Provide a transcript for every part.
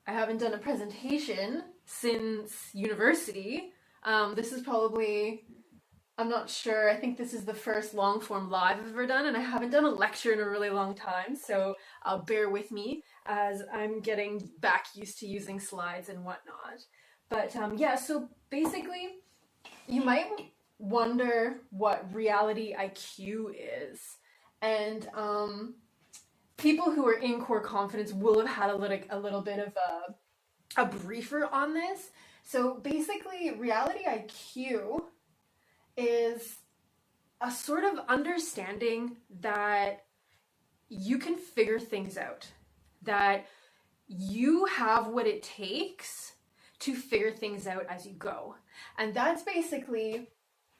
I haven't done a presentation since university. This is probably, I'm not sure, I think this is the first long form live I've ever done, and I haven't done a lecture in a really long time, so bear with me as I'm getting back used to using slides and whatnot. But yeah, so basically, you might wonder what reality IQ is. And people who are in core confidence will have had a little bit of a briefer on this. So basically, reality IQ is a sort of understanding that you can figure things out, that you have what it takes to figure things out as you go. And that's basically,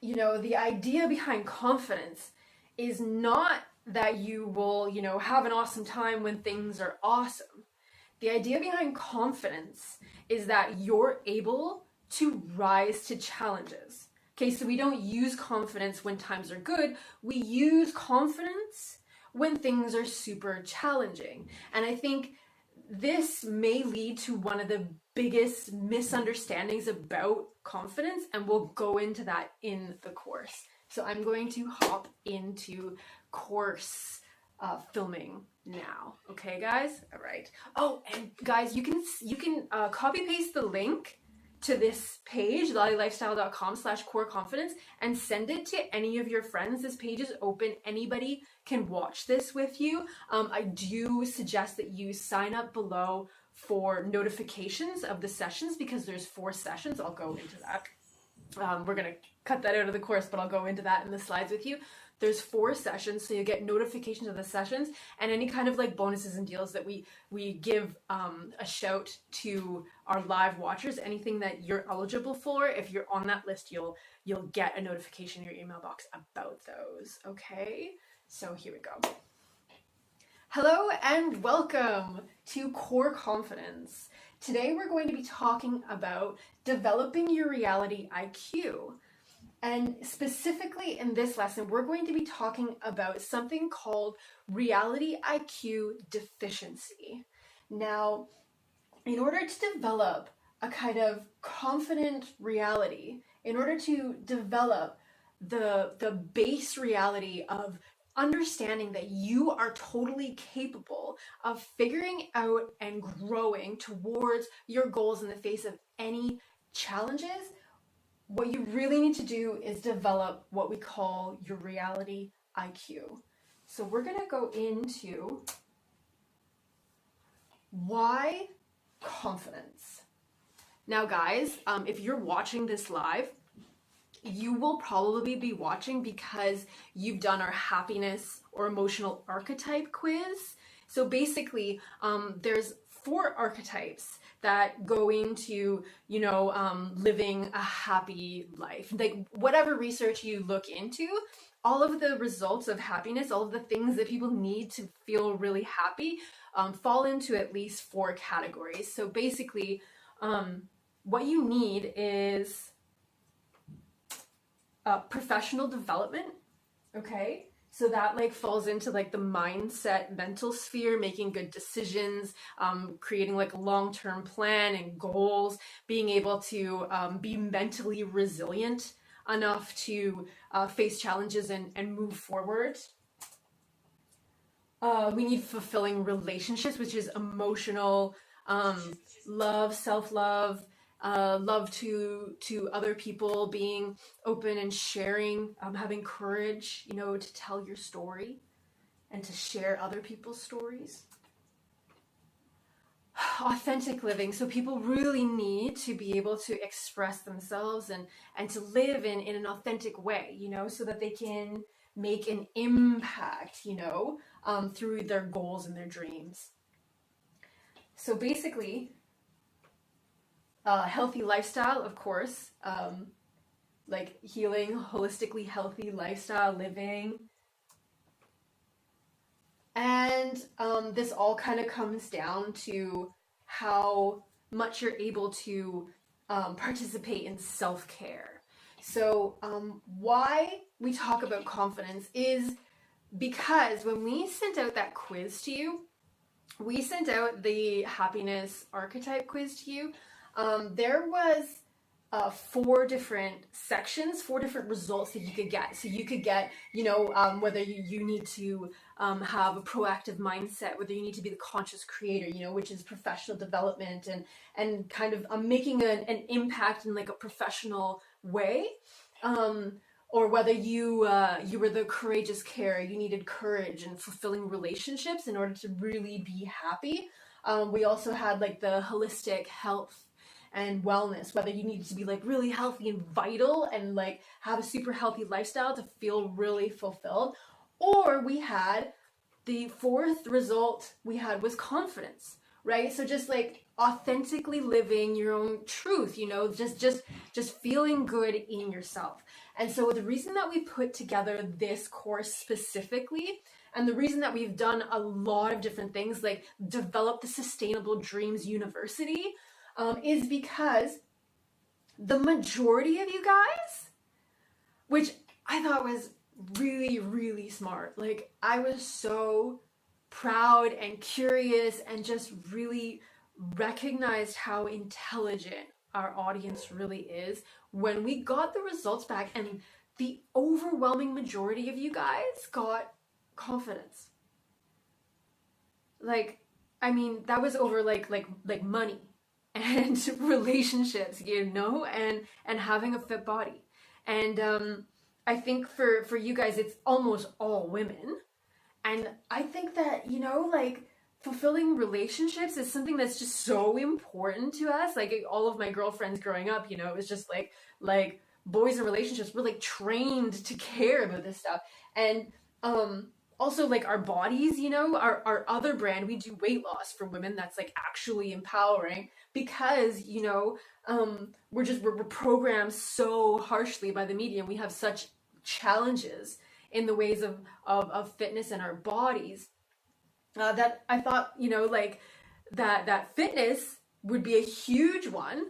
the idea behind confidence is not that you will, have an awesome time when things are awesome. The idea behind confidence is that you're able to rise to challenges. Okay, so we don't use confidence when times are good. We use confidence when things are super challenging. And I think this may lead to one of the biggest misunderstandings about confidence, and we'll go into that in the course. So I'm going to hop into course filming now. Okay, guys? All right. Oh, and guys, you can copy paste the link to this page, lottylifestyle.com/core confidence, and send it to any of your friends. This page is open. Anybody can watch this with you. I do suggest that you sign up below for notifications of the sessions, because there's 4 sessions. I'll go into that. We're going to cut that out of the course, but I'll go into that in the slides with you. There's 4 sessions, so you get notifications of the sessions and any kind of like bonuses and deals that we give a shout to our live watchers. Anything that you're eligible for, if you're on that list, you'll get a notification in your email box about those. Okay, so here we go. Hello and welcome to Core Confidence. Today we're going to be talking about developing your reality IQ. And specifically in this lesson, we're going to be talking about something called reality IQ deficiency. Now, in order to develop a kind of confident reality, in order to develop the base reality of understanding that you are totally capable of figuring out and growing towards your goals in the face of any challenges, what you really need to do is develop what we call your reality IQ. So we're going to go into why confidence. Now, guys, if you're watching this live, you will probably be watching because you've done our happiness or emotional archetype quiz. So basically, there's 4 archetypes that go into, living a happy life. Like whatever research you look into, all of the results of happiness, all of the things that people need to feel really happy, fall into at least 4 categories. So basically, what you need is professional development, okay? So that like falls into like the mindset, mental sphere, making good decisions, creating like a long-term plan and goals, being able to be mentally resilient enough to face challenges and move forward. We need fulfilling relationships, which is emotional, love, self-love, love to other people, being open and sharing, having courage, to tell your story and to share other people's stories. Authentic living. So people really need to be able to express themselves and to live in an authentic way, so that they can make an impact, through their goals and their dreams. So basically, healthy lifestyle, of course, like healing, holistically healthy lifestyle living. And this all kind of comes down to how much you're able to participate in self-care. So why we talk about confidence is because when we sent out that quiz to you, we sent out the happiness archetype quiz to you. There was four different sections, four different results that you could get. So you could get, whether you need to have a proactive mindset, whether you need to be the conscious creator, which is professional development and kind of making an impact in like a professional way. Or whether you were the courageous carer, you needed courage and fulfilling relationships in order to really be happy. We also had like the holistic health and wellness, whether you needed to be like really healthy and vital and like have a super healthy lifestyle to feel really fulfilled. Or we had the fourth result we had was confidence, right? So just like authentically living your own truth, just feeling good in yourself. And so the reason that we put together this course specifically, and the reason that we've done a lot of different things like develop the Sustainable Dreams University, is because the majority of you guys, which I thought was really, really smart. Like, I was so proud and curious and just really recognized how intelligent our audience really is when we got the results back, and the overwhelming majority of you guys got confidence. Like, I mean, that was over like money and relationships, and having a fit body. And I think for you guys, it's almost all women. And I think that, like fulfilling relationships is something that's just so important to us. Like all of my girlfriends growing up, it was just like boys in relationships were like trained to care about this stuff. And also like our bodies, our other brand, we do weight loss for women. That's like actually empowering because, we're programmed so harshly by the media, and we have such challenges in the ways of fitness in our bodies, that I thought, that fitness would be a huge one.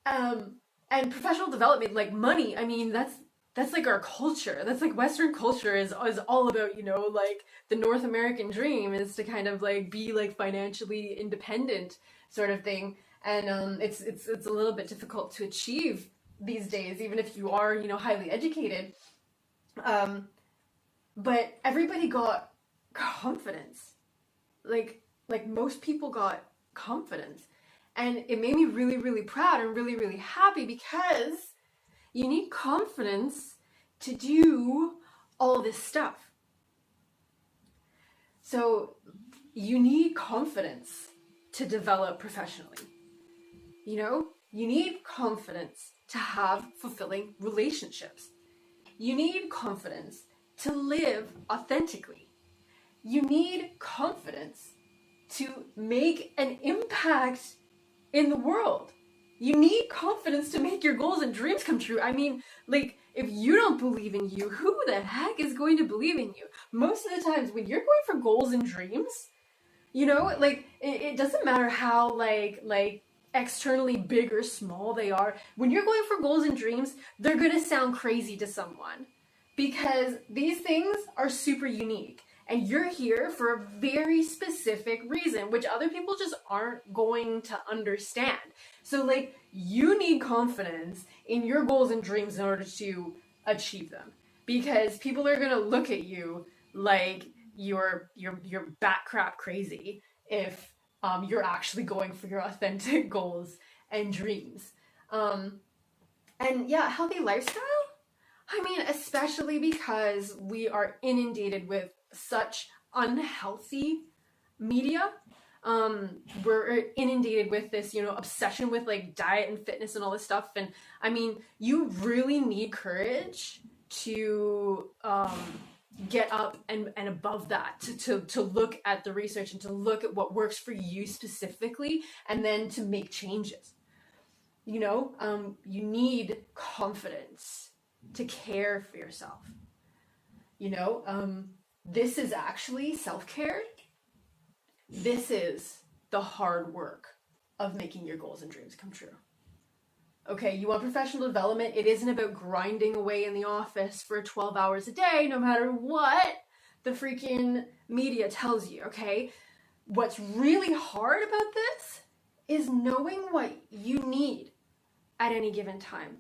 And professional development, like money, I mean, that's like our culture. That's like Western culture is all about, like the North American dream is to kind of like be like financially independent sort of thing. And it's a little bit difficult to achieve these days, even if you are, highly educated. But everybody got confidence. Like most people got confidence. And it made me really, really proud and really, really happy because you need confidence to do all this stuff. So you need confidence to develop professionally. You need confidence to have fulfilling relationships. You need confidence to live authentically. You need confidence to make an impact in the world. You need confidence to make your goals and dreams come true. I mean, like, if you don't believe in you, who the heck is going to believe in you? Most of the times when you're going for goals and dreams, like, it doesn't matter how, like externally big or small they are. When you're going for goals and dreams, they're going to sound crazy to someone because these things are super unique. And you're here for a very specific reason, which other people just aren't going to understand. So, like, you need confidence in your goals and dreams in order to achieve them. Because people are going to look at you like you're bat crap crazy if you're actually going for your authentic goals and dreams. And yeah, healthy lifestyle? I mean, especially because we are inundated with such unhealthy media. We're inundated with this, obsession with like diet and fitness and all this stuff. And I mean, you really need courage to get up and above that, to look at the research and to look at what works for you specifically, and then to make changes. You need confidence to care for yourself. This is actually self-care. This is the hard work of making your goals and dreams come true. Okay, you want professional development? It isn't about grinding away in the office for 12 hours a day, no matter what the freaking media tells you, okay? What's really hard about this is knowing what you need at any given time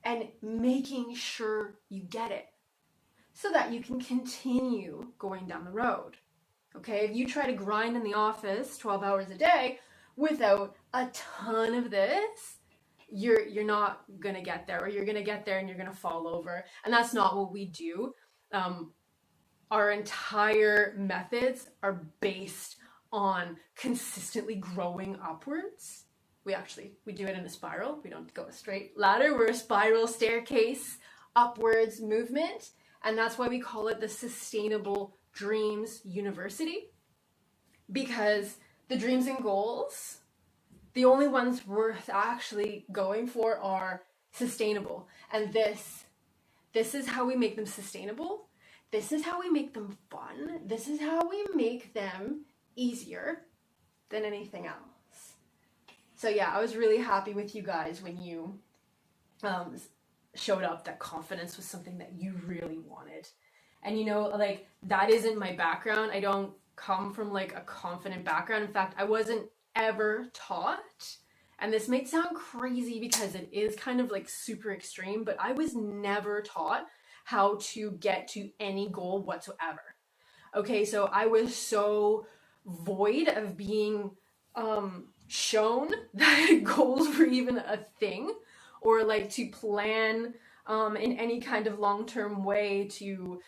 and making sure you get it so that you can continue going down the road. Okay, if you try to grind in the office 12 hours a day without a ton of this, you're not gonna get there, or you're gonna get there and you're gonna fall over. And that's not what we do. Our entire methods are based on consistently growing upwards. We do it in a spiral. We don't go a straight ladder. We're a spiral staircase upwards movement. And that's why we call it the Sustainable Dreams University. Because the dreams and goals, the only ones worth actually going for are sustainable. And this is how we make them sustainable. This is how we make them fun. This is how we make them easier than anything else. So yeah, I was really happy with you guys when you showed up that confidence was something that you really wanted. And you know, like, that isn't my background. I don't come from like a confident background. In fact, I wasn't ever taught, and this might sound crazy because it is kind of like super extreme, but I was never taught how to get to any goal whatsoever. Okay, so I was so void of being shown that goals were even a thing, or like to plan in any kind of long-term way to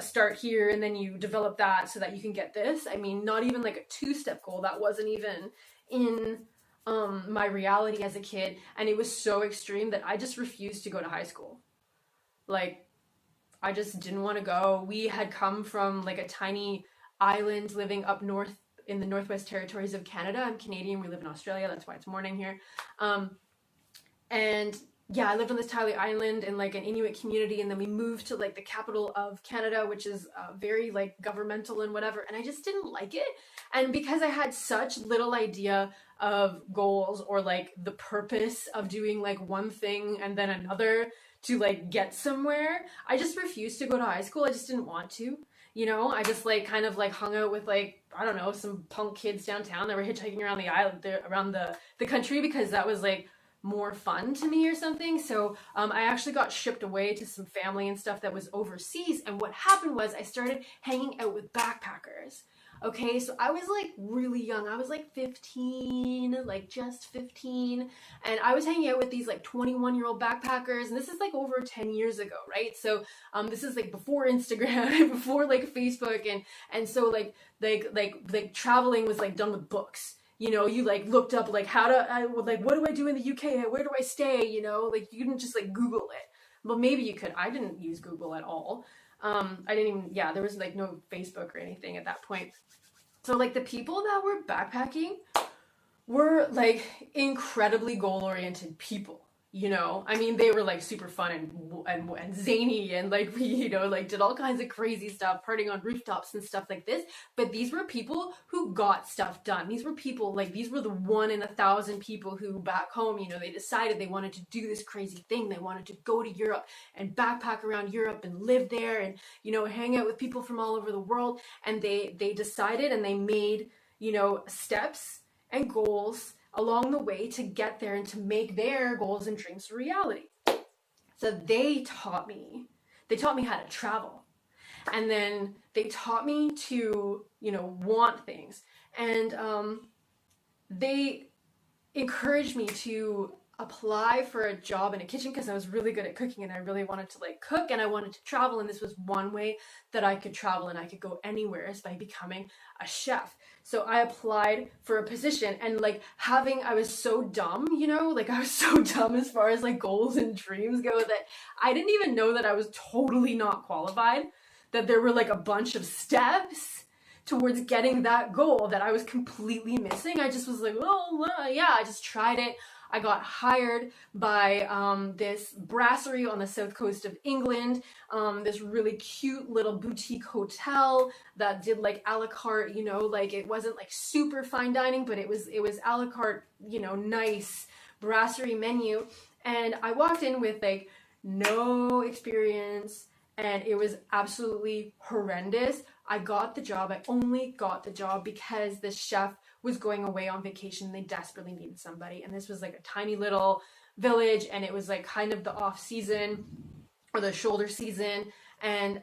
start here and then you develop that so that you can get this. I mean, not even like a two-step goal. That wasn't even in my reality as a kid. And it was so extreme that I just refused to go to high school. Like, I just didn't want to go. We had come from like a tiny island living up north in the Northwest Territories of Canada. I'm Canadian. We live in Australia. That's why it's morning here. And yeah, I lived on this tiny island in like an Inuit community, and then we moved to like the capital of Canada, which is very like governmental and whatever, and I just didn't like it. And because I had such little idea of goals or like the purpose of doing like one thing and then another to like get somewhere, I just refused to go to high school. I just didn't want to. You know, I just like kind of like hung out with like, I don't know, some punk kids downtown that were hitchhiking around the island, around the country, because that was like more fun to me or something. So I actually got shipped away to some family and stuff that was overseas. And what happened was I started hanging out with backpackers. Okay, so I was like really young. I was like 15, like just 15. And I was hanging out with these like 21-year-old backpackers. And this is like over 10 years ago, right? So this is like before Instagram, before like Facebook. And so like traveling was like done with books. You know, you like looked up like what do I do in the UK? Where do I stay? You know, like you didn't just like Google it. Well, maybe you could. I didn't use Google at all. I didn't even, there was like no Facebook or anything at that point. So like the people that were backpacking were like incredibly goal-oriented people. You know, I mean, they were like super fun and zany, and like we, you know, like did all kinds of crazy stuff, partying on rooftops and stuff like this. But these were people who got stuff done. These were people like, these were the 1 in 1,000 people who back home, you know, they decided they wanted to do this crazy thing. They wanted to go to Europe and backpack around Europe and live there and, you know, hang out with people from all over the world. And they decided, and they made, you know, steps and goals along the way to get there and to make their goals and dreams a reality. So they taught me how to travel. And then they taught me to, you know, want things. And they encouraged me to apply for a job in a kitchen because I was really good at cooking and I really wanted to like cook and I wanted to travel, and this was one way that I could travel and I could go anywhere is by becoming a chef. So I applied for a position, and like I was so dumb, you know, like I was so dumb as far as like goals and dreams go that I didn't even know that I was totally not qualified, that there were like a bunch of steps towards getting that goal that I was completely missing. I just was like, I just tried it. I got hired by this brasserie on the south coast of England, this really cute little boutique hotel that did like a la carte, you know, like it wasn't like super fine dining, but it was a la carte, you know, nice brasserie menu. And I walked in with like no experience, and it was absolutely horrendous. I got the job. I only got the job because the chef was going away on vacation. They desperately needed somebody. And this was like a tiny little village, and it was like kind of the off season or the shoulder season. And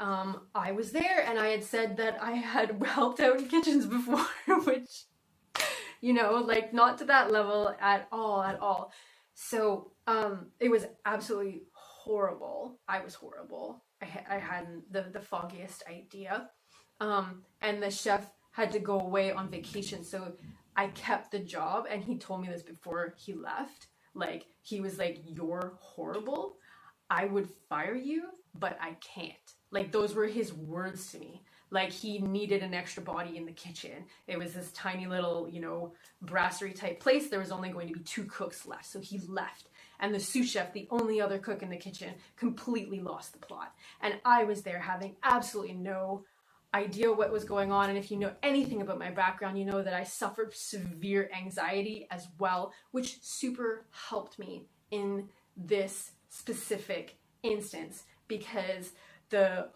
I was there, and I had said that I had helped out in kitchens before, which, you know, like not to that level at all. So it was absolutely horrible. I was horrible. I hadn't the foggiest idea. And the chef had to go away on vacation. So I kept the job, and he told me this before he left. Like, he was like, "You're horrible. I would fire you, but I can't." Like, those were his words to me. Like, he needed an extra body in the kitchen. It was this tiny little, you know, brasserie type place. There was only going to be 2 cooks left. So he left. And the sous chef, the only other cook in the kitchen, completely lost the plot. And I was there having absolutely no idea what was going on. And if you know anything about my background, you know that I suffered severe anxiety as well, which super helped me in this specific instance, because the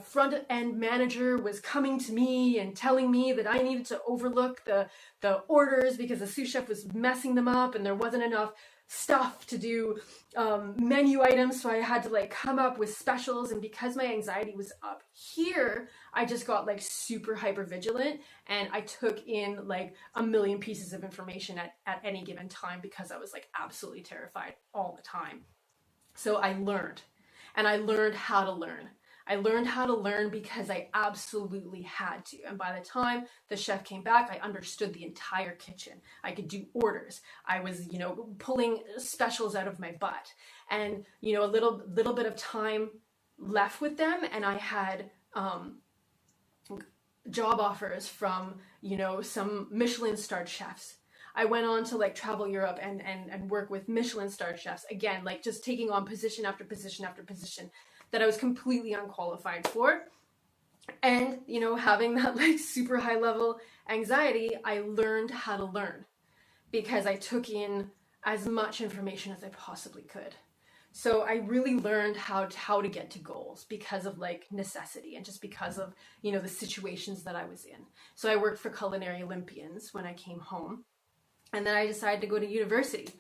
front end manager was coming to me and telling me that I needed to overlook the orders because the sous chef was messing them up and there wasn't enough stuff to do menu items. So I had to like come up with specials, and because my anxiety was up here, I just got like super hyper vigilant, and I took in like a million pieces of information at any given time because I was like absolutely terrified all the time. So I learned. And I learned how to learn. I learned how to learn because I absolutely had to. And by the time the chef came back, I understood the entire kitchen. I could do orders. I was, you know, pulling specials out of my butt. And, you know, a little bit of time left with them, and I had job offers from, you know, some Michelin-starred chefs. I went on to like travel Europe and work with Michelin-starred chefs. Again, like just taking on position after position after position that I was completely unqualified for. And, you know, having that like super high level anxiety, I learned how to learn because I took in as much information as I possibly could. So I really learned how to get to goals because of like necessity and just because of, you know, the situations that I was in. So I worked for Culinary Olympians when I came home. And then I decided to go to university.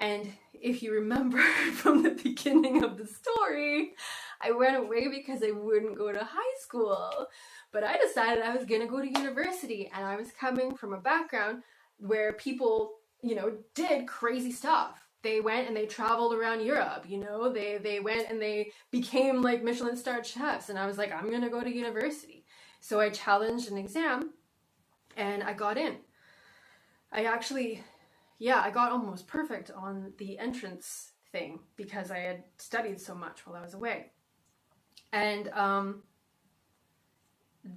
And if you remember from the beginning of the story, I went away because I wouldn't go to high school. But I decided I was going to go to university. And I was coming from a background where people, you know, did crazy stuff. They went and they traveled around Europe, you know, they went and they became like Michelin-starred chefs. And I was like, I'm going to go to university. So I challenged an exam and I got in. I got almost perfect on the entrance thing because I had studied so much while I was away. And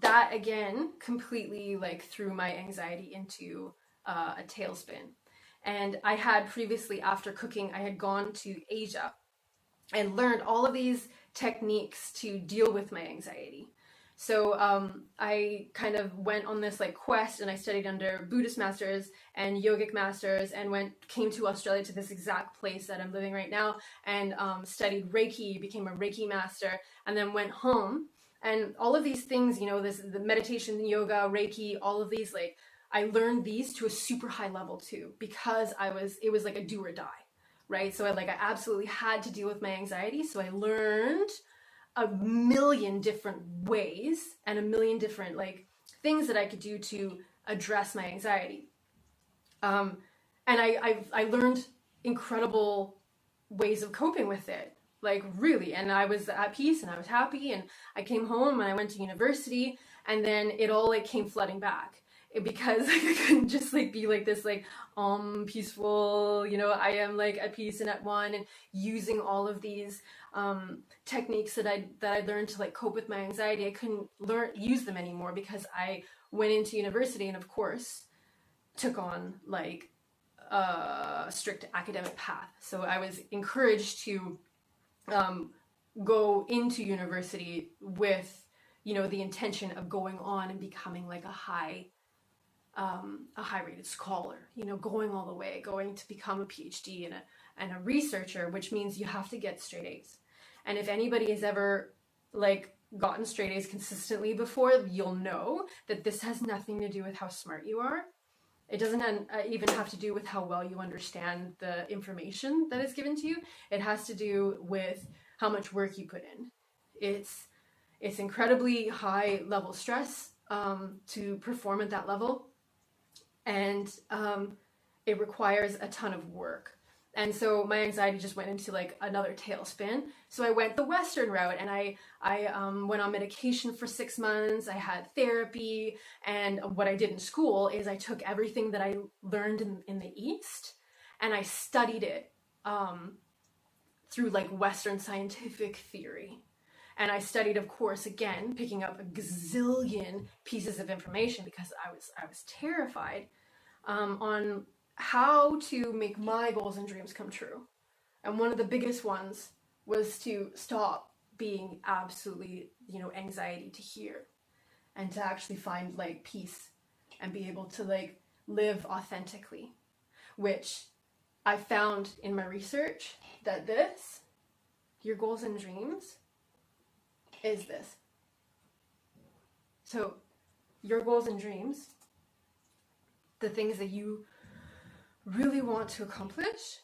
that again completely like threw my anxiety into a tailspin. And I had previously, after cooking, I had gone to Asia and learned all of these techniques to deal with my anxiety. So I kind of went on this like quest, and I studied under Buddhist masters and yogic masters, and came to Australia, to this exact place that I'm living right now, and studied Reiki, became a Reiki master, and then went home. And all of these things, you know, the meditation, yoga, Reiki, all of these, like I learned these to a super high level too, because it was like a do or die, right? So I absolutely had to deal with my anxiety. So I learned a million different ways and a million different like things that I could do to address my anxiety. And I learned incredible ways of coping with it, like really. And I was at peace and I was happy, and I came home and I went to university, and then it all like came flooding back. Because I couldn't just like be like this like peaceful, you know, I am like at peace and at one, and using all of these techniques that I learned to like cope with my anxiety. I couldn't use them anymore because I went into university and of course took on like a strict academic path. So I was encouraged to go into university with, you know, the intention of going on and becoming like a high rated scholar, you know, going all the way, going to become a PhD and a researcher, which means you have to get straight A's. And if anybody has ever like gotten straight A's consistently before, you'll know that this has nothing to do with how smart you are. It doesn't even have to do with how well you understand the information that is given to you. It has to do with how much work you put in. It's incredibly high level stress to perform at that level, and it requires a ton of work. And so my anxiety just went into like another tailspin. So I went the Western route, and I went on medication for 6 months. I had therapy, and what I did in school is I took everything that I learned in the East, and I studied it through like Western scientific theory. And I studied, of course, again, picking up a gazillion pieces of information because I was terrified on how to make my goals and dreams come true. And one of the biggest ones was to stop being absolutely, anxiety to hear, and to actually find like peace and be able to like live authentically, which I found in my research that your goals and dreams is this. So your goals and dreams, the things that you really want to accomplish,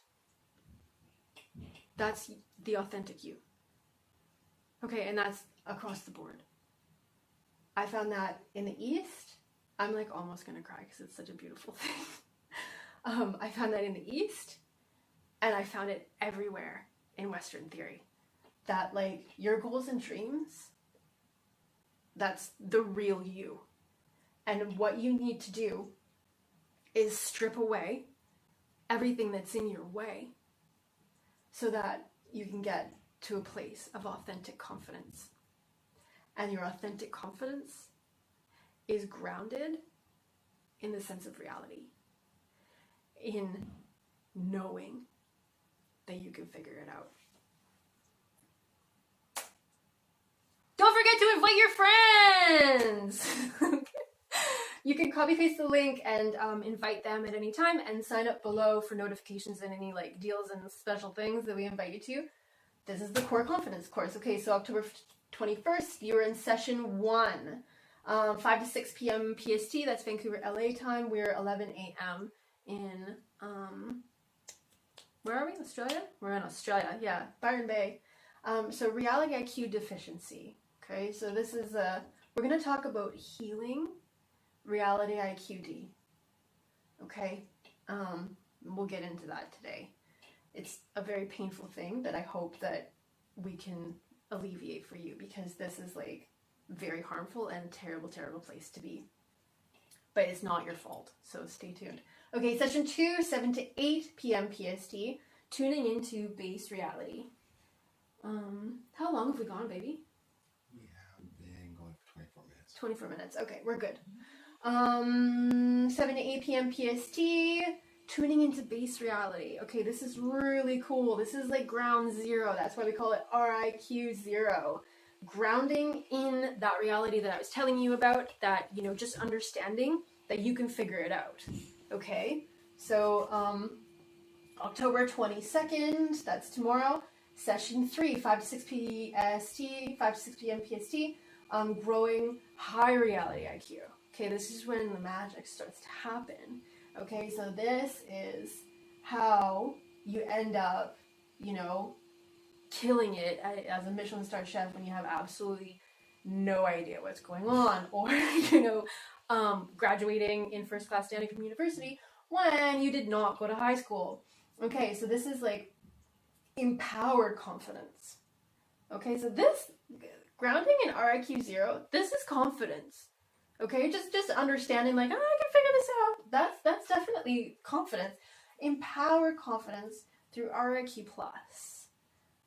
that's the authentic you. Okay, and that's across the board. I found that in the East. I'm like almost gonna cry because it's such a beautiful thing. I found that in the East, and I found it everywhere in Western theory. That like your goals and dreams, that's the real you. And what you need to do is strip away everything that's in your way so that you can get to a place of authentic confidence. And your authentic confidence is grounded in the sense of reality, in knowing that you can figure it out. Don't forget to invite your friends! You can copy paste the link and invite them at any time, and sign up below for notifications and any like deals and special things that we invite you to. This is the Core Confidence course. Okay, so October 21st, you're in session 1, 5 to 6 p.m. PST. That's Vancouver, LA time. We're 11 a.m. in, where are we? Australia? We're in Australia, yeah, Byron Bay. So reality IQ deficiency. Okay, so this is we're going to talk about healing reality IQD. Okay, we'll get into that today. It's a very painful thing that I hope that we can alleviate for you, because this is like very harmful and terrible, terrible place to be. But it's not your fault, so stay tuned. Okay, session 2, 7 to 8 p.m. PST, tuning into base reality. How long have we gone, baby? We have been going for 24 minutes. 24 minutes, okay, we're good. 7 to 8 p.m. PST, tuning into base reality. Okay, this is really cool. This is like ground zero. That's why we call it RIQ 0. Grounding in that reality that I was telling you about, that, just understanding that you can figure it out. Okay, so October 22nd, that's tomorrow, session 3, 5 to 6 PST, 5 to 6 p.m. PST, growing high reality IQ. Okay, this is when the magic starts to happen. Okay, so this is how you end up, killing it as a Michelin star chef when you have absolutely no idea what's going on, or, graduating in first class standing from university when you did not go to high school. Okay, so this is like empowered confidence. Okay, so this grounding in RIQ 0, this is confidence. Okay, just understanding like, I can figure this out. That's definitely confidence. Empowered confidence through RIQ plus.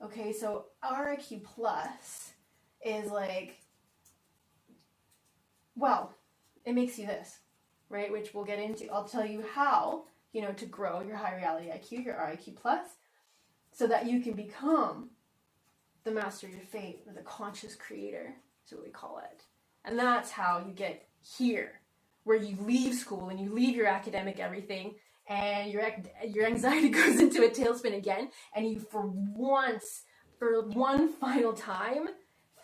Okay, so RIQ plus is like, well, it makes you this, right? Which we'll get into. I'll tell you how, to grow your high reality IQ, your RIQ plus, so that you can become the master of your fate, or the conscious creator, is what we call it. And that's how you get here, where you leave school and you leave your academic everything, and your anxiety goes into a tailspin again, and you for one final time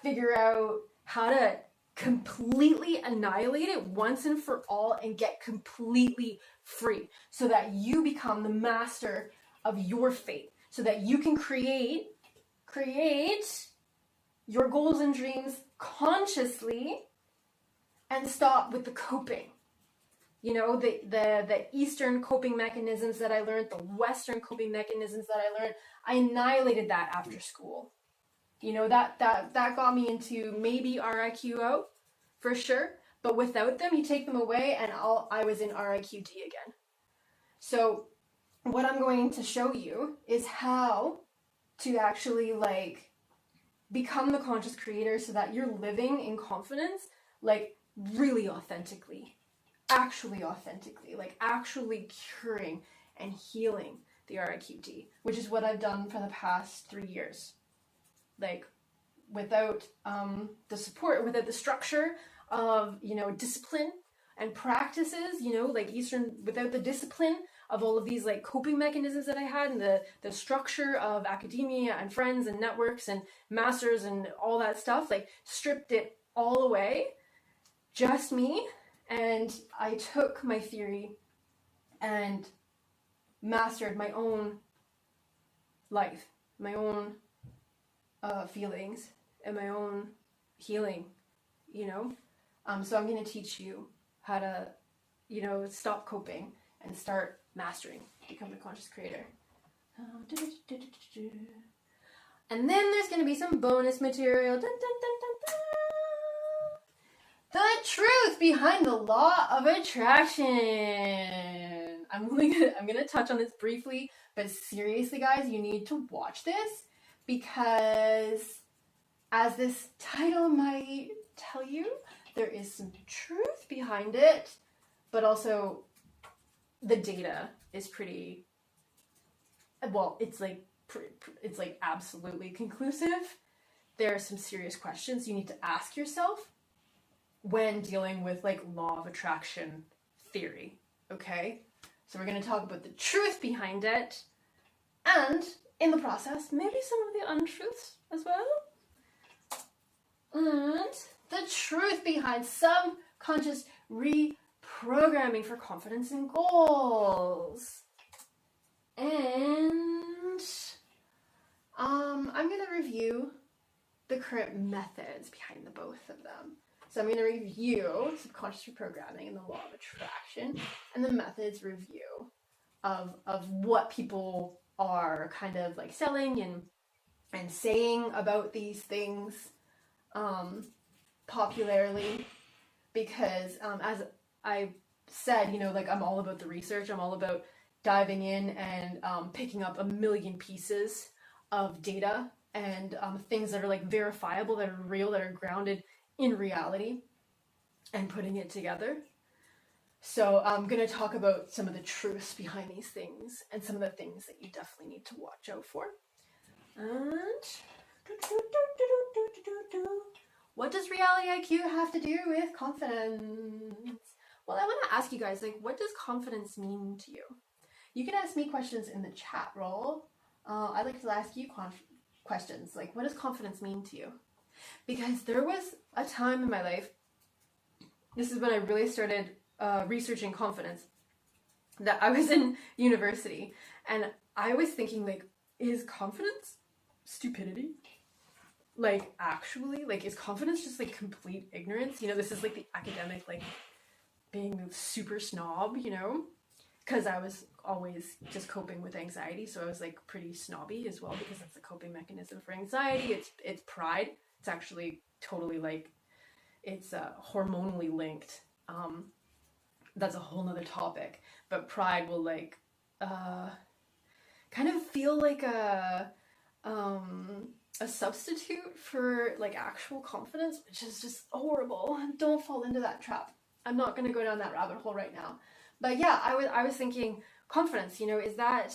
figure out how to completely annihilate it once and for all and get completely free so that you become the master of your fate, so that you can create your goals and dreams consciously and stop with the coping. You know, the Eastern coping mechanisms that I learned, the Western coping mechanisms that I learned, I annihilated that after school. You know, that got me into maybe RIQO for sure, but without them, you take them away and I was in RIQD again. So what I'm going to show you is how to actually like become the conscious creator so that you're living in confidence, like really authentically, actually authentically, like actually curing and healing the RIQD, which is what I've done for the past 3 years. Like without the support, without the structure of, you know, discipline and practices, you know, like Eastern, without the discipline of all of these like coping mechanisms that I had and the structure of academia and friends and networks and masters and all that stuff, like stripped it all away, just me. And I took my theory and mastered my own life, my own feelings and my own healing, you know? So I'm going to teach you how to, you know, stop coping and start mastering, become the conscious creator. And then there's going to be some bonus material. Dun, dun, dun, dun, dun. The truth behind the law of attraction. I'm going to touch on this briefly, but seriously, guys, you need to watch this because, as this title might tell you, there is some truth behind it, but also the data is pretty, well, it's like absolutely conclusive. There are some serious questions you need to ask yourself when dealing with like law of attraction theory, okay? So we're going to talk about the truth behind it, and in the process, maybe some of the untruths as well. And the truth behind subconscious reprogramming for confidence and goals. And I'm going to review the current methods behind the both of them. So I'm going to review subconscious reprogramming and the law of attraction, and the methods review of what people are kind of like selling and saying about these things popularly, because as I said, you know, like I'm all about the research. I'm all about diving in and picking up a million pieces of data and things that are like verifiable, that are real, that are grounded in reality, and putting it together. So I'm going to talk about some of the truths behind these things and some of the things that you definitely need to watch out for. And what does reality IQ have to do with confidence? Well, I want to ask you guys, like, what does confidence mean to you? You can ask me questions in the chat roll. I'd like to ask you questions, like, what does confidence mean to you? Because there was a time in my life, this is when I really started researching confidence, that I was in university, and I was thinking, like, is confidence stupidity? Like, actually, like, is confidence just, like, complete ignorance? You know, this is, like, the academic, like, being super snob, you know? Because I was always just coping with anxiety, so I was, like, pretty snobby as well, because that's a coping mechanism for anxiety. It's pride. It's actually totally, like, it's hormonally linked. That's a whole nother topic. But pride will, like, kind of feel like a substitute for like actual confidence, which is just horrible. Don't fall into that trap. I'm not going to go down that rabbit hole right now. But yeah, I was thinking confidence, you know, is that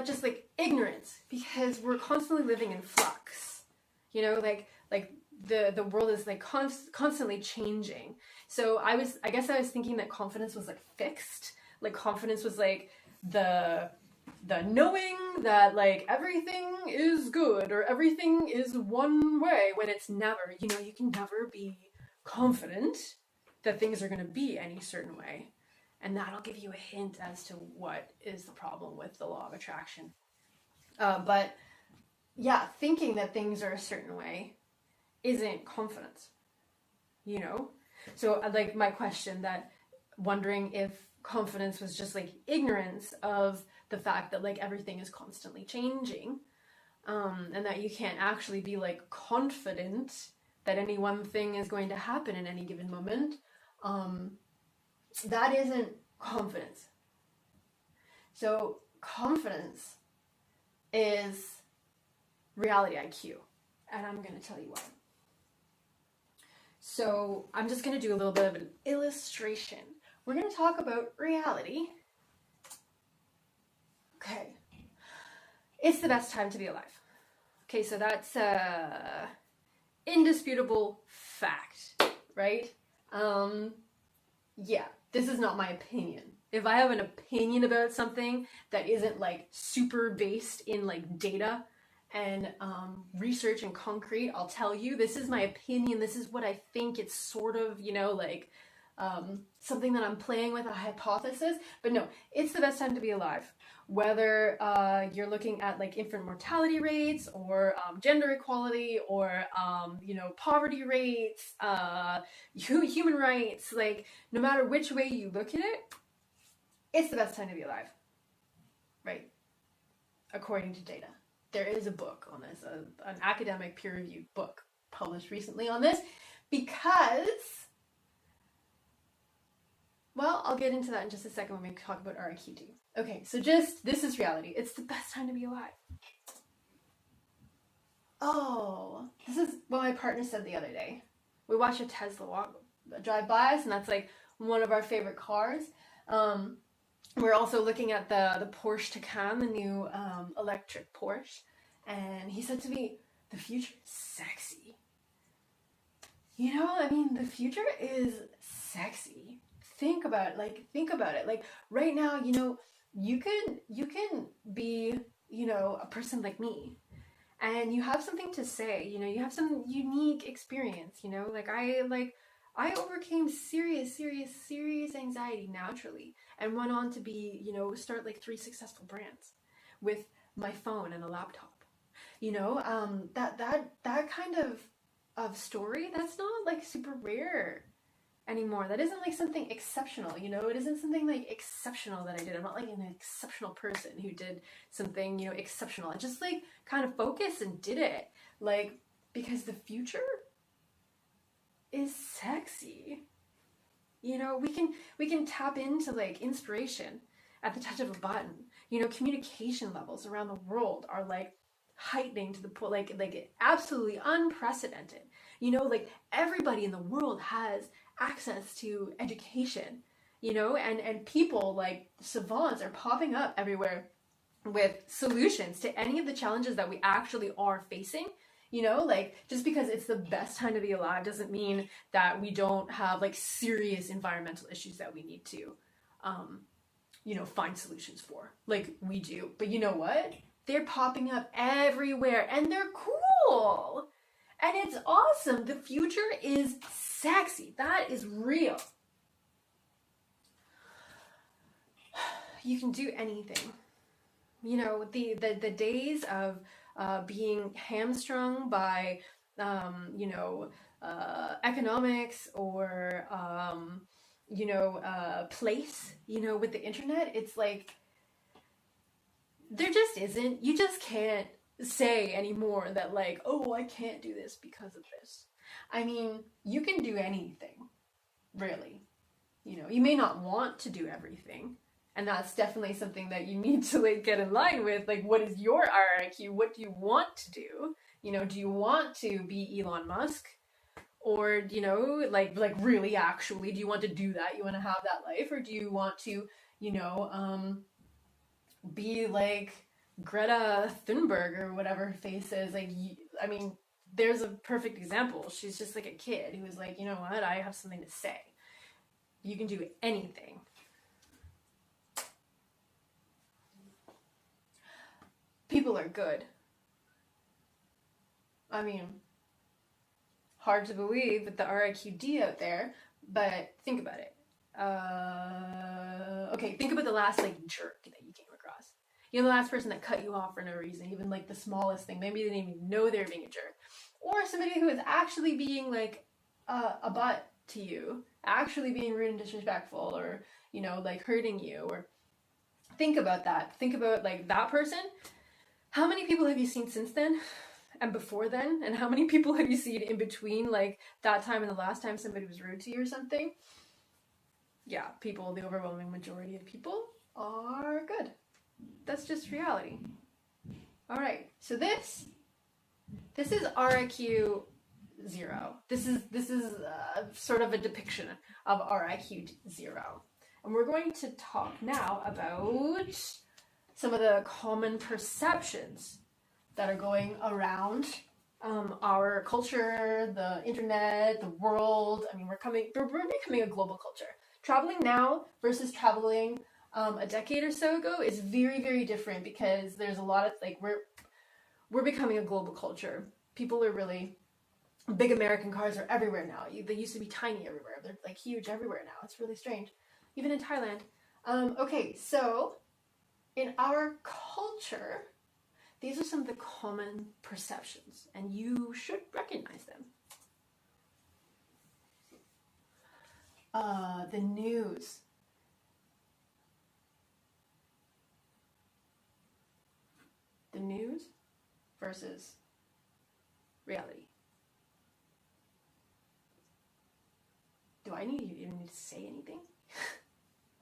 just like ignorance? Because we're constantly living in flux, you know, like the world is like constantly changing. So I guess I was thinking that confidence was like fixed, like confidence was like the the knowing that like everything is good or everything is one way when it's never, you know, you can never be confident that things are going to be any certain way. And that'll give you a hint as to what is the problem with the law of attraction. But yeah, thinking that things are a certain way isn't confidence, you know? So like my question, that wondering if confidence was just like ignorance of the fact that like everything is constantly changing, and that you can't actually be like confident that any one thing is going to happen in any given moment. That isn't confidence. So confidence is reality IQ, and I'm going to tell you why. So I'm just going to do a little bit of an illustration. We're going to talk about reality. Okay. It's the best time to be alive. Okay, so that's indisputable fact, right? Yeah, this is not my opinion. If I have an opinion about something that isn't like super based in like data and research and concrete, I'll tell you, this is my opinion, this is what I think. It's sort of, you know, like something that I'm playing with, a hypothesis. But no, it's the best time to be alive. Whether you're looking at like infant mortality rates or gender equality or, you know, poverty rates, human rights, like no matter which way you look at it, it's the best time to be alive, right? According to data. There is a book on this, an academic peer-reviewed book published recently on this, because, well, I'll get into that in just a second when we talk about RIQ2. Okay, so this is reality. It's the best time to be alive. Oh, this is what my partner said the other day. We watched a Tesla drive by us, and that's like one of our favorite cars. We're also looking at the Porsche Taycan, the new electric Porsche, and he said to me, the future is sexy. You know, I mean, the future is sexy. Think about it. Like right now, you know, you can be, you know, a person like me, and you have something to say, you know, you have some unique experience, you know, like I overcame serious anxiety naturally and went on to be, you know, start like 3 successful brands with my phone and a laptop. You know, that kind of story, that's not like super rare anymore. That isn't like something exceptional, you know, it isn't something like exceptional that I did. I'm not like an exceptional person who did something, you know, exceptional. I just like kind of focused and did it, like, because the future is sexy. You know, we can tap into like inspiration at the touch of a button. You know, communication levels around the world are like heightening to the point, like absolutely unprecedented. You know, like everybody in the world has access to education, you know, and people like savants are popping up everywhere with solutions to any of the challenges that we actually are facing. You know, like just because it's the best time to be alive doesn't mean that we don't have like serious environmental issues that we need to, you know, find solutions for. Like we do. But you know what? They're popping up everywhere and they're cool. And it's awesome. The future is sexy. That is real. You can do anything. You know, the days of being hamstrung by, you know, economics or, you know, place, you know, with the internet, it's like, there just isn't. You just can't say anymore that like, oh, I can't do this because of this. I mean, you can do anything, really. You know, you may not want to do everything. And that's definitely something that you need to like get in line with. Like, what is your RIQ? What do you want to do? You know, do you want to be Elon Musk? Or, you know, like really actually, do you want to do that? You want to have that life? Or do you want to, you know, be like Greta Thunberg or whatever her face is? Like, I mean, there's a perfect example. She's just like a kid who was like, you know what? I have something to say. You can do anything. people are good. I mean, hard to believe with the RIQD out there, but think about it. Okay, think about the last like jerk that you came across. You know, the last person that cut you off for no reason, even like the smallest thing. Maybe they didn't even know they were being a jerk. Or somebody who is actually being like a butt to you, actually being rude and disrespectful, or, you know, like hurting you. Or think about that. Think about like that person. How many people have you seen since then and before then? And how many people have you seen in between like that time and the last time somebody was rude to you or something? Yeah, people, the overwhelming majority of people are good. That's just reality. All right, so this is RIQ 0. This is sort of a depiction of RIQ 0. And we're going to talk now about some of the common perceptions that are going around our culture, the internet, the world. I mean, we're becoming a global culture. Traveling now versus traveling a decade or so ago is very, very different, because there's a lot of like we're becoming a global culture. People are really big. American cars are everywhere now. They used to be tiny everywhere. They're like huge everywhere now. It's really strange, even in Thailand. Okay, so in our culture, these are some of the common perceptions, and you should recognize them. The news. The news versus reality. Do I even need to say anything?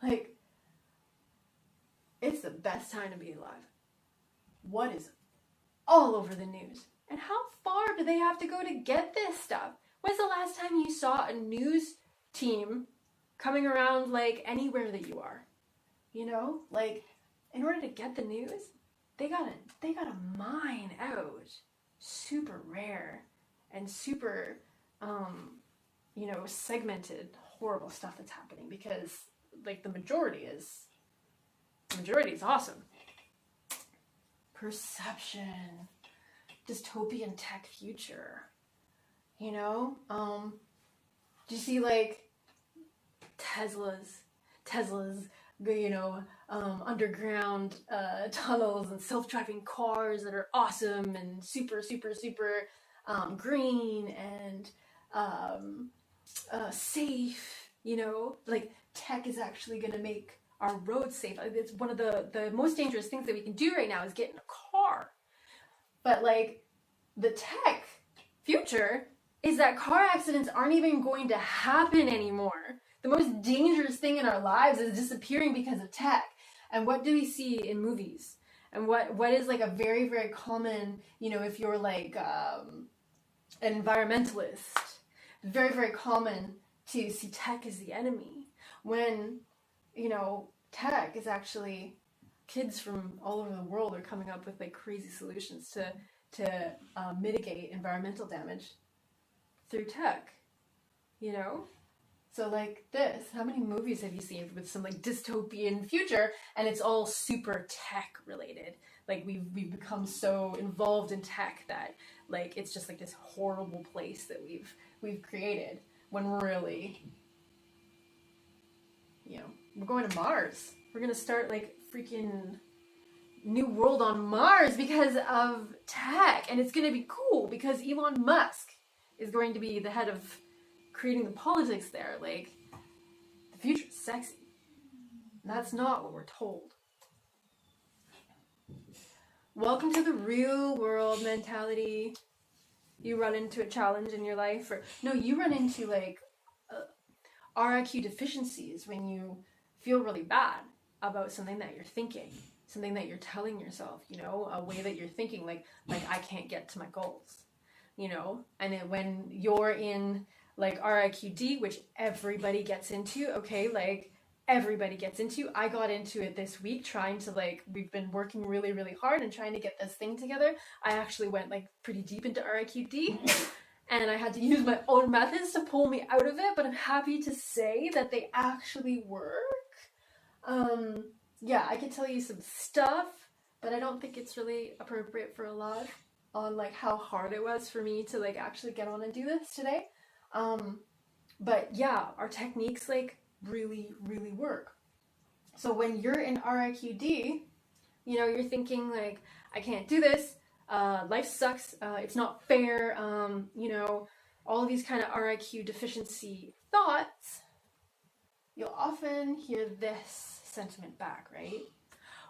Like, it's the best time to be alive. What is all over the news? And how far do they have to go to get this stuff? When's the last time you saw a news team coming around like anywhere that you are? You know, like, in order to get the news, they gotta mine out super rare and super you know, segmented horrible stuff that's happening, because like the majority is awesome. Perception, dystopian tech future, you know. Do you see like Tesla's you know, underground tunnels and self-driving cars that are awesome and super green and safe, you know? Like, tech is actually going to make our roads safe. It's one of the most dangerous things that we can do right now is get in a car. But like, the tech future is that car accidents aren't even going to happen anymore. The most dangerous thing in our lives is disappearing because of tech. And what do we see in movies? And what is like a very, very common, you know, if you're like an environmentalist, very, very common to see tech as the enemy, when, you know, tech is actually, kids from all over the world are coming up with like crazy solutions to mitigate environmental damage through tech, you know? So like this, how many movies have you seen with some like dystopian future, and it's all super tech related? Like we've become so involved in tech that like it's just like this horrible place that we've created, when really, you know, we're going to Mars. We're gonna start like freaking new world on Mars because of tech, and it's gonna be cool because Elon Musk is going to be the head of creating the politics there. Like, the future's sexy. That's not what we're told. Welcome to the real world mentality. You run into a challenge in your life, or no, you run into like RIQ deficiencies when you feel really bad about something that you're thinking, something that you're telling yourself, you know, a way that you're thinking, like I can't get to my goals, you know. And then when you're in like RIQD, which everybody gets into, okay, like everybody gets into. I got into it this week trying to like, we've been working really, really hard and trying to get this thing together. I actually went like pretty deep into RIQD and I had to use my own methods to pull me out of it, but I'm happy to say that they actually work. Yeah, I can tell you some stuff but I don't think it's really appropriate for a live on like how hard it was for me to like actually get on and do this today. But yeah, our techniques like really, really work. So when you're in RIQD, you know, you're thinking like, I can't do this, life sucks, it's not fair, you know, all of these kind of RIQ deficiency thoughts, you'll often hear this sentiment back, right?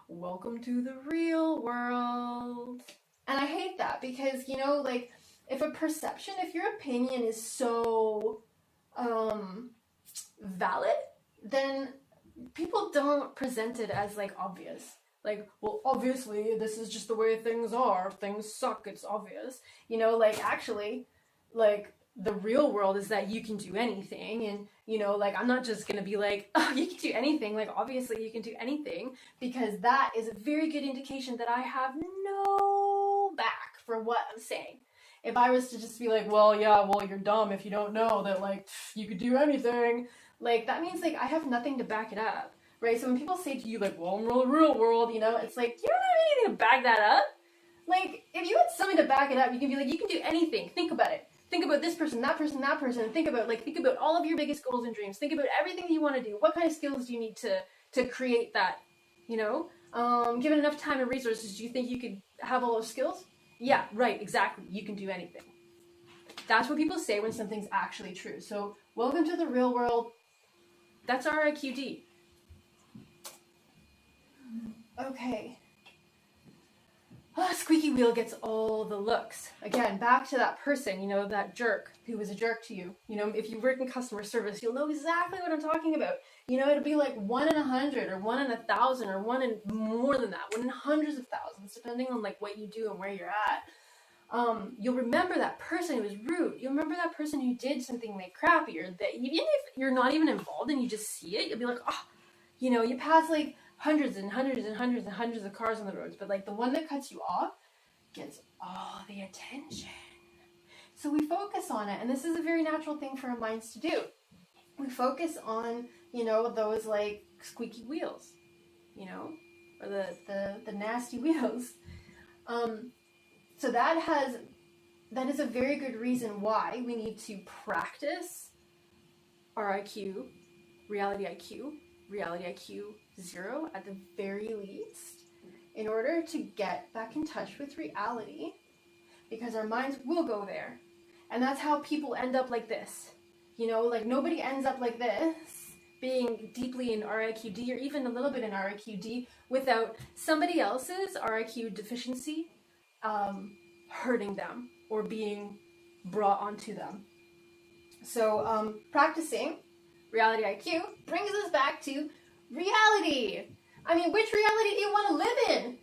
Welcome to the real world. And I hate that because, you know, like, if your opinion is so valid, then people don't present it as like obvious. Like, well, obviously this is just the way things are. Things suck, it's obvious. You know, like, actually, like, the real world is that you can do anything. And, you know, like, I'm not just gonna be like, oh, you can do anything. Like, obviously you can do anything, because that is a very good indication that I have no back for what I'm saying. If I was to just be like, well, yeah, well, you're dumb if you don't know that, like, you could do anything, like, that means, like, I have nothing to back it up, right? So when people say to you, like, well, I'm in the real world, you know, it's like, you don't have anything to back that up. Like, if you had something to back it up, you can be like, you can do anything. Think about it. Think about this person, that person, that person. Think about all of your biggest goals and dreams. Think about everything that you want to do. What kind of skills do you need to create that, you know? Given enough time and resources, do you think you could have all those skills? Yeah, right, exactly. You can do anything. That's what people say when something's actually true. So, welcome to the real world. That's RIQD. Okay. Squeaky wheel gets all the looks. Again, back to that person, you know, that jerk who was a jerk to you. You know, if you work in customer service, you'll know exactly what I'm talking about. You know, it'll be like 1 in 100 or 1 in 1,000 or 1 in more than that, 1 in hundreds of thousands, depending on like what you do and where you're at. You'll remember that person who was rude. You'll remember that person who did something like crappy, or that even if you're not even involved and you just see it, you'll be like, oh, you know, you pass like hundreds and hundreds and hundreds and hundreds of cars on the roads, but like the one that cuts you off gets all the attention. So we focus on it, and this is a very natural thing for our minds to do. We focus on, you know, those like squeaky wheels, you know, or the nasty wheels. So that is a very good reason why we need to practice RIQ, reality IQ 0 at the very least, in order to get back in touch with reality, because our minds will go there. And that's how people end up like this. You know, like, nobody ends up like this, being deeply in RIQD or even a little bit in RIQD, without somebody else's RIQ deficiency hurting them or being brought onto them. So practicing reality IQ brings us back to reality. I mean, which reality do you want to live in?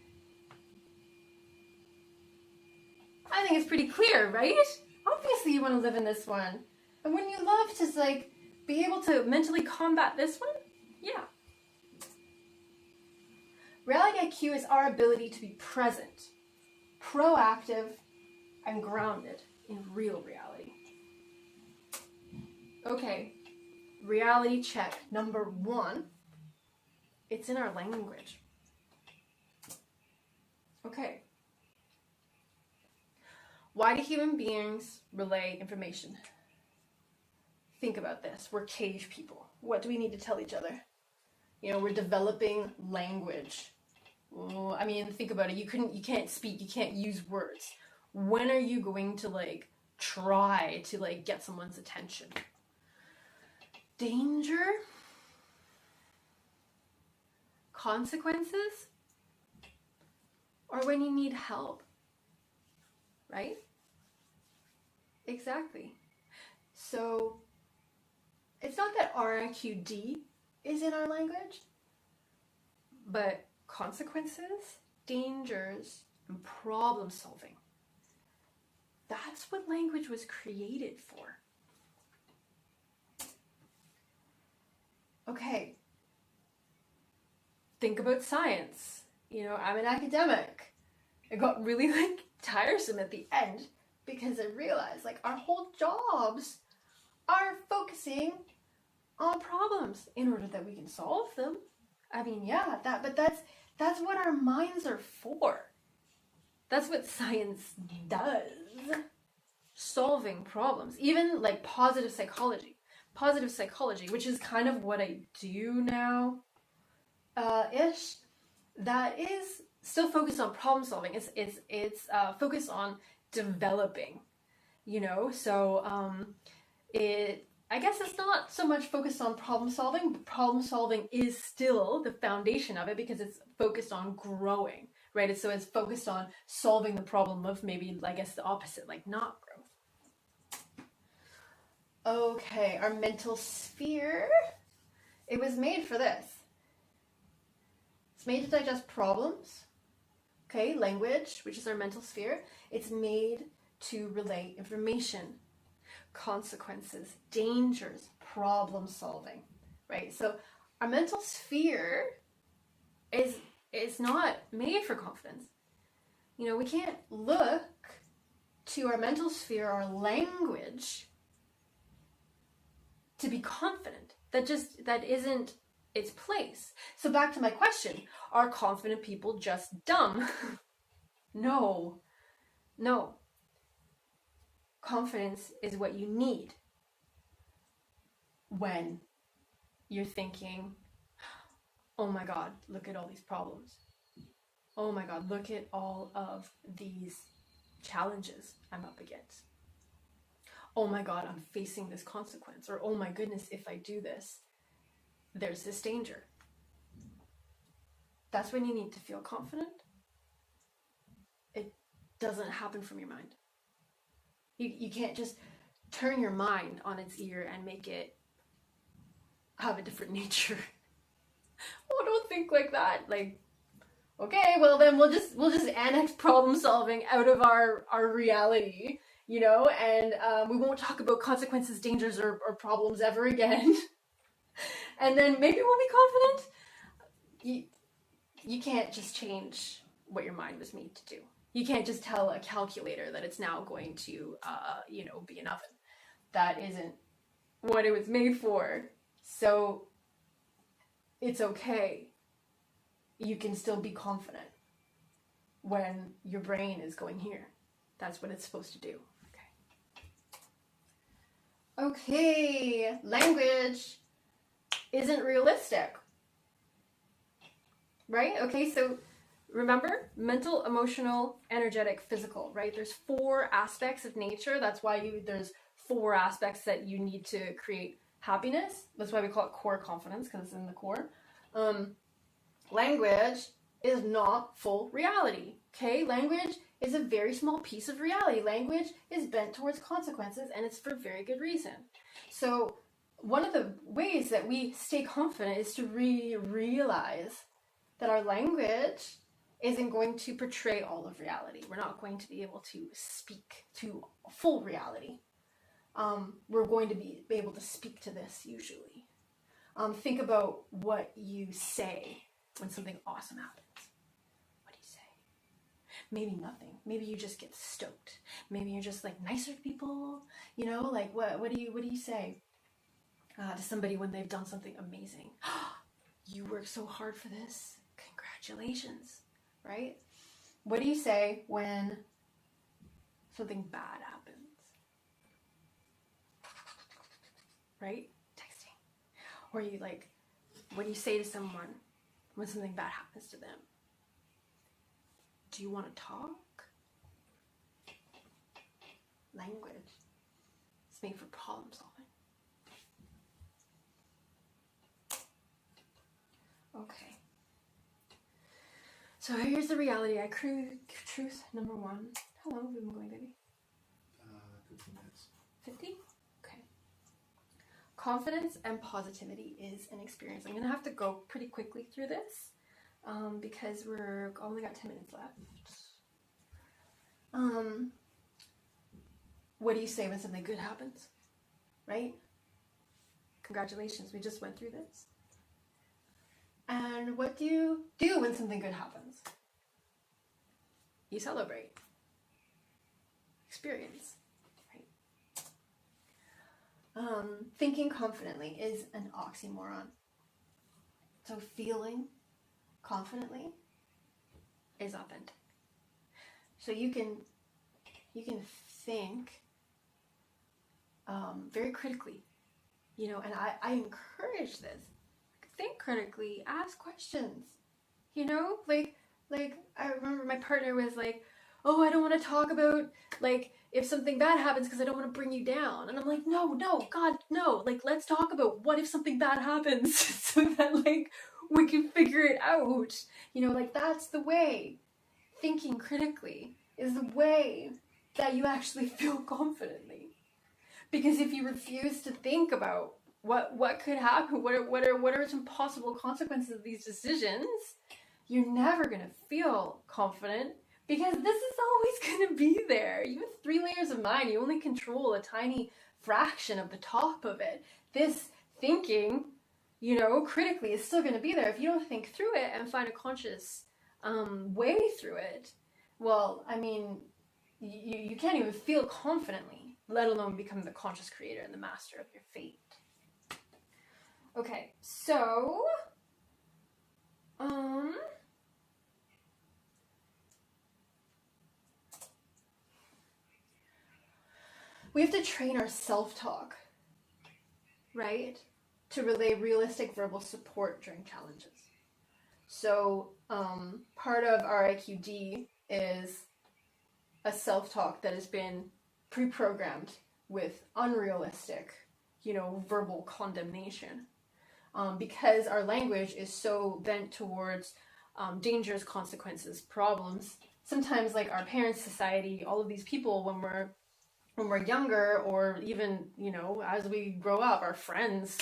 I think it's pretty clear, right? Obviously you want to live in this one. And wouldn't you love to, like, be able to mentally combat this one? Yeah. Reality IQ is our ability to be present, proactive, and grounded in real reality. Okay, reality check number 1. It's in our language. Okay. Why do human beings relay information? Think about this. We're cave people. What do we need to tell each other? You know, we're developing language. Well, I mean, think about it. You can't speak, you can't use words. When are you going to, like, try to, like, get someone's attention? Danger? Consequences? Or when you need help? Right? Exactly. So, it's not that RIQD is in our language, but consequences, dangers, and problem solving. That's what language was created for. Okay. Think about science. You know, I'm an academic. It got really, like, tiresome at the end because I realized, like, our whole jobs are focusing on problems in order that we can solve them. I mean, yeah, that's That's what our minds are for. That's what science does. Solving problems, even like positive psychology, which is kind of what I do now, ish. That is still focused on problem solving. It's focused on developing, So I guess it's not so much focused on problem solving, but problem solving is still the foundation of it because it's focused on growing, right? So it's focused on solving the problem of maybe, I guess, the opposite, like not growth. Okay, our mental sphere. It was made for this. It's made to digest problems. Okay, language, which is our mental sphere. It's made to relay information, consequences, dangers, problem solving, right? So our mental sphere is not made for confidence. We can't look to our mental sphere, our language, to be confident. That isn't its place. So back to my question, are confident people just dumb? No. Confidence is what you need when you're thinking, oh my God, look at all these problems. Oh my God, look at all of these challenges I'm up against. Oh my God, I'm facing this consequence. Or oh my goodness, if I do this, there's this danger. That's when you need to feel confident. It doesn't happen from your mind. You can't just turn your mind on its ear and make it have a different nature. Oh, don't think like that. Like, okay, well then we'll just annex problem solving out of our reality, and we won't talk about consequences, dangers, or problems ever again. And then maybe we'll be confident. You can't just change what your mind was made to do. You can't just tell a calculator that it's now going to, be an oven. That isn't what it was made for. So it's okay. You can still be confident when your brain is going here. That's what it's supposed to do. Okay, language isn't realistic. Right? Okay, so remember, mental, emotional, energetic, physical, right? There's 4 aspects of nature. That's why there's 4 aspects that you need to create happiness. That's why we call it core confidence, because it's in the core. Language is not full reality. Okay? Language is a very small piece of reality. Language is bent towards consequences, and it's for very good reason. So one of the ways that we stay confident is to realize that our language isn't going to portray all of reality. We're not going to be able to speak to full reality. We're going to be able to speak to this usually. Think about what you say when something awesome happens. What do you say? Maybe nothing. Maybe you just get stoked. Maybe you're just like nicer to people. Like what do you say to somebody when they've done something amazing? You worked so hard for this. Congratulations, right? What do you say when something bad happens? Right? Texting. Or what do you say to someone when something bad happens to them? Do you want to talk? Language. It's made for problem solving. Okay. So here's the reality. Truth number 1. How long have we been going, baby? 15 minutes. 50? Okay. Confidence and positivity is an experience. I'm going to have to go pretty quickly through this because we're only got 10 minutes left. What do you say when something good happens? Right? Congratulations, we just went through this. And what do you do when something good happens? You celebrate. Experience. Right? Thinking confidently is an oxymoron. So feeling confidently is authentic. So you can think very critically, and I encourage this. Think critically, ask questions, like I remember my partner was like, oh, I don't want to talk about like if something bad happens because I don't want to bring you down. And I'm like, no, God, no, like let's talk about what if something bad happens so that like we can figure it out. Like that's the way. Thinking critically is the way that you actually feel confidently. Because if you refuse to think about what could happen, what are some possible consequences of these decisions, you're never going to feel confident, because this is always going to be there. You have 3 layers of mind. You only control a tiny fraction of the top of it. This thinking, critically is still going to be there. If you don't think through it and find a conscious way through it, well, I mean, you can't even feel confidently, let alone become the conscious creator and the master of your fate. Okay, so we have to train our self-talk, right? To relay realistic verbal support during challenges. So part of RIQD is a self-talk that has been pre-programmed with unrealistic, verbal condemnation. Because our language is so bent towards dangers, consequences, problems. Sometimes like our parents' society, all of these people, when we're younger, or even, as we grow up, our friends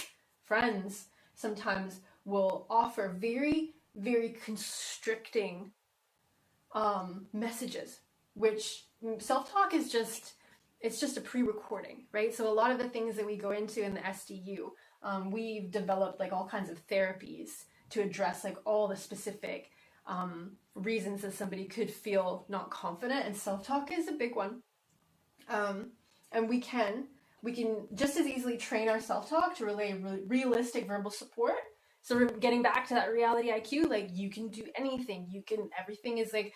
sometimes will offer very, very constricting messages, which self-talk is just a pre-recording, right? So a lot of the things that we go into in the SDU, we've developed like all kinds of therapies to address like all the specific reasons that somebody could feel not confident, and self-talk is a big one. And we can just as easily train our self-talk to relay realistic verbal support. So we're getting back to that reality IQ, like you can do anything. Everything is like,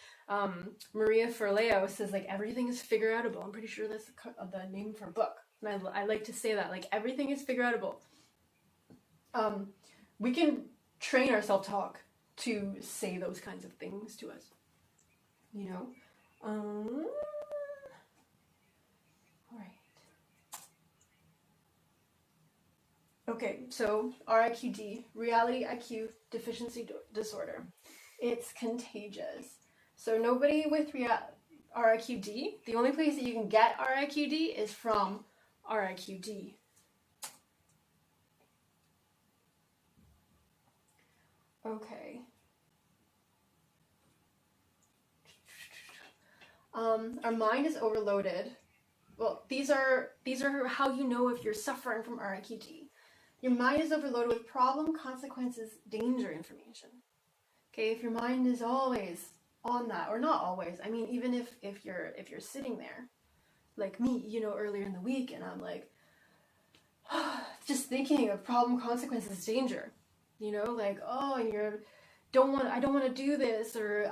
Maria Forleo says like everything is figure-outable. I'm pretty sure that's the name of her book. And I like to say that, like everything is figure-outable. We can train our self-talk to say those kinds of things to us, all right. Okay, so RIQD, reality IQ deficiency disorder. It's contagious. So nobody with RIQD, the only place that you can get RIQD is from RIQD. Okay. Our mind is overloaded. Well, these are how you know if you're suffering from RIQD. Your mind is overloaded with problem, consequences, danger information. Okay, if your mind is always on that, or not always, I mean, even if you're sitting there, like me, earlier in the week, and I'm like, just thinking of problem, consequences, danger, like, oh, I don't want to do this, or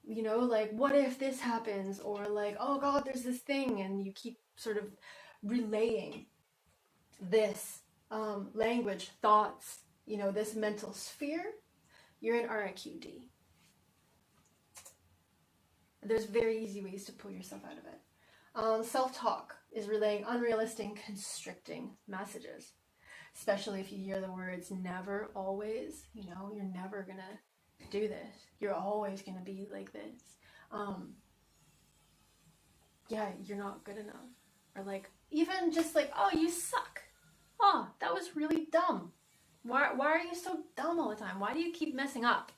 like, what if this happens, or like, oh God, there's this thing, and you keep sort of relaying this language, thoughts, this mental sphere, you're in RIQD. There's very easy ways to pull yourself out of it. Self-talk is relaying unrealistic, constricting messages, especially if you hear the words never, always, you're never gonna do this. You're always gonna be like this. Yeah, you're not good enough. Or like, even just like, oh, you suck. Oh, that was really dumb. Why are you so dumb all the time? Why do you keep messing up?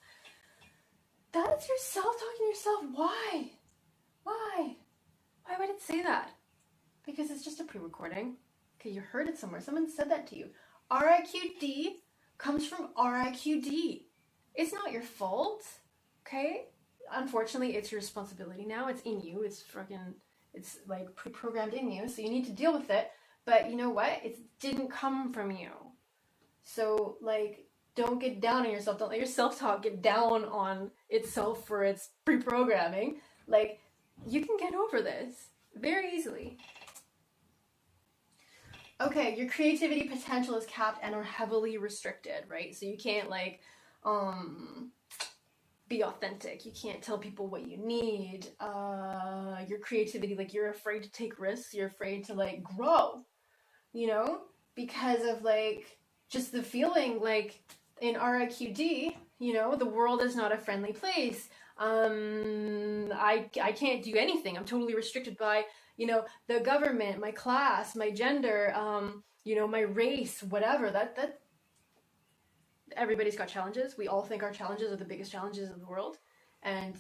That's yourself talking to yourself. Why? Why would it say that? Because it's just a pre-recording. Okay, you heard it somewhere. Someone said that to you. RIQD comes from RIQD. It's not your fault, okay? Unfortunately, it's your responsibility now. It's in you. It's like pre-programmed in you, so you need to deal with it. But you know what? It didn't come from you. So, like, Don't get down on yourself. Don't let your self-talk get down on itself for its pre-programming. Like, you can get over this very easily. Okay, your creativity potential is capped and or heavily restricted, right? So you can't like be authentic. You can't tell people what you need. Your creativity, like you're afraid to take risks. You're afraid to like grow, you know, because of like just the feeling like in RIQD, you know, the world is not a friendly place. I can't do anything. I'm totally restricted by, you know, the government, my class, my gender, you know, my race, whatever. That everybody's got challenges. We all think our challenges are the biggest challenges of the world, and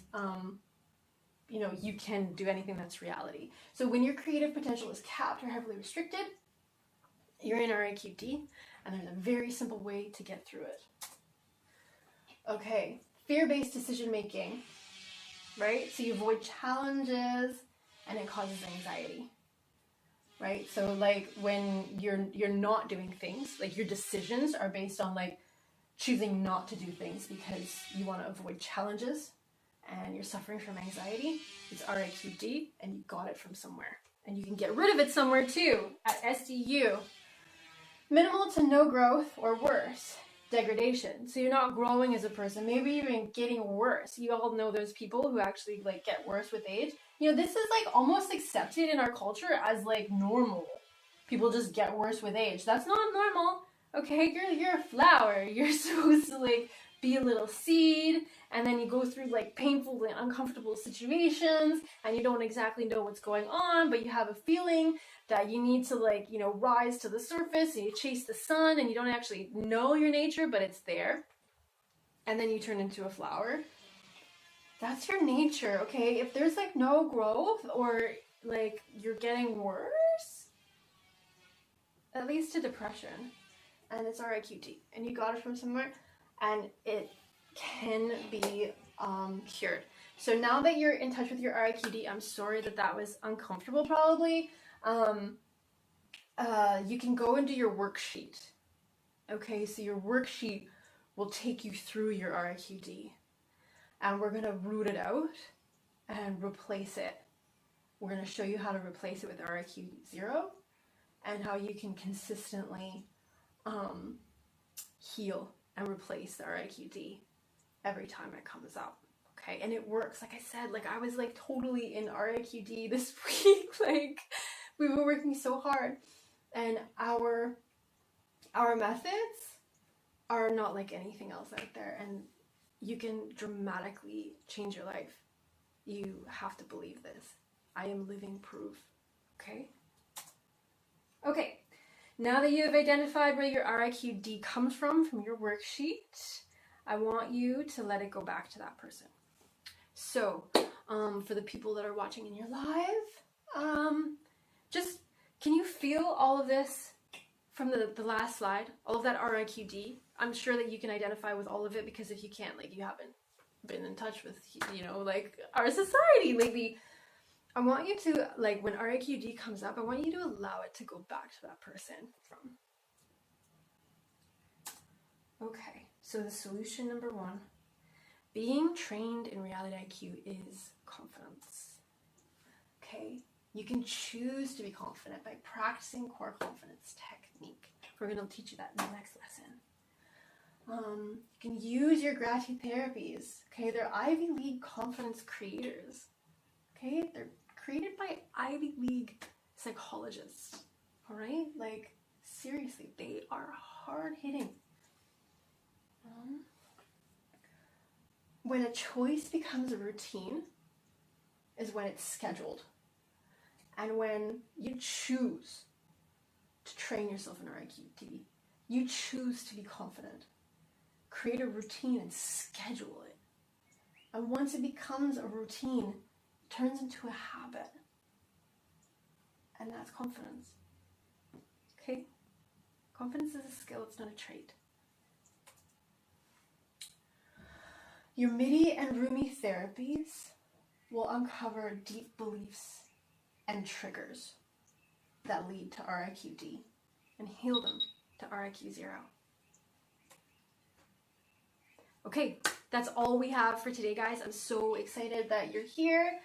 you know, you can do anything that's reality. So when your creative potential is capped or heavily restricted, you're in RIQD, and there's a very simple way to get through it. Okay, fear-based decision making, right? So you avoid challenges and it causes anxiety, right? So like when you're not doing things, like your decisions are based on like choosing not to do things because you want to avoid challenges and you're suffering from anxiety, it's RIQD and you got it from somewhere. And you can get rid of it somewhere too, at SDU. Minimal to no growth or worse, degradation. So you're not growing as a person, maybe even getting worse. You all know those people who actually like get worse with age. You know, this is like almost accepted in our culture as like normal. People just get worse with age. That's not normal. Okay, you're a flower. You're supposed to like be a little seed, and then you go through like painful and uncomfortable situations, and you don't exactly know what's going on, but you have a feeling that you need to like, you know, rise to the surface, and you chase the sun, and you don't actually know your nature, but it's there. And then you turn into a flower. That's your nature, okay? If there's like no growth or like you're getting worse, that leads to depression. And it's RIQD. And you got it from somewhere, and it can be cured. So now that you're in touch with your RIQD, I'm sorry that was uncomfortable probably. You can go into your worksheet. Okay, so your worksheet will take you through your RIQD. And we're going to root it out and replace it. We're going to show you how to replace it with RIQ 0 and how you can consistently heal and replace the RIQD every time it comes up. Okay, and it works. Like I said, like I was like totally in RIQD this week. Like we were working so hard, and our methods are not like anything else out there, and you can dramatically change your life. You have to believe this. I am living proof. Okay? Okay. Now that you have identified where your RIQD comes from your worksheet, I want you to let it go back to that person. So, for the people that are watching in your live, just, can you feel all of this from the last slide? All of that RIQD? I'm sure that you can identify with all of it, because if you can't, like, you haven't been in touch with, you know, like, our society lately. I want you to, like, when RIQD comes up, I want you to allow it to go back to that person from. Okay, so the solution number 1, being trained in reality IQ is confidence. Okay, you can choose to be confident by practicing core confidence technique. We're going to teach you that in the next lesson. You can use your gratitude therapies. Okay, they're Ivy League confidence creators. Okay, they're created by Ivy League psychologists. All right, like seriously, they are hard hitting. When a choice becomes a routine is when it's scheduled, and when you choose to train yourself in RIQD, you choose to be confident. Create a routine and schedule it. And once it becomes a routine, it turns into a habit. And that's confidence. Okay? Confidence is a skill, it's not a trait. Your MIDI and Rumi therapies will uncover deep beliefs and triggers that lead to RIQD and heal them to RIQ 0. Okay, that's all we have for today, guys. I'm so excited that you're here.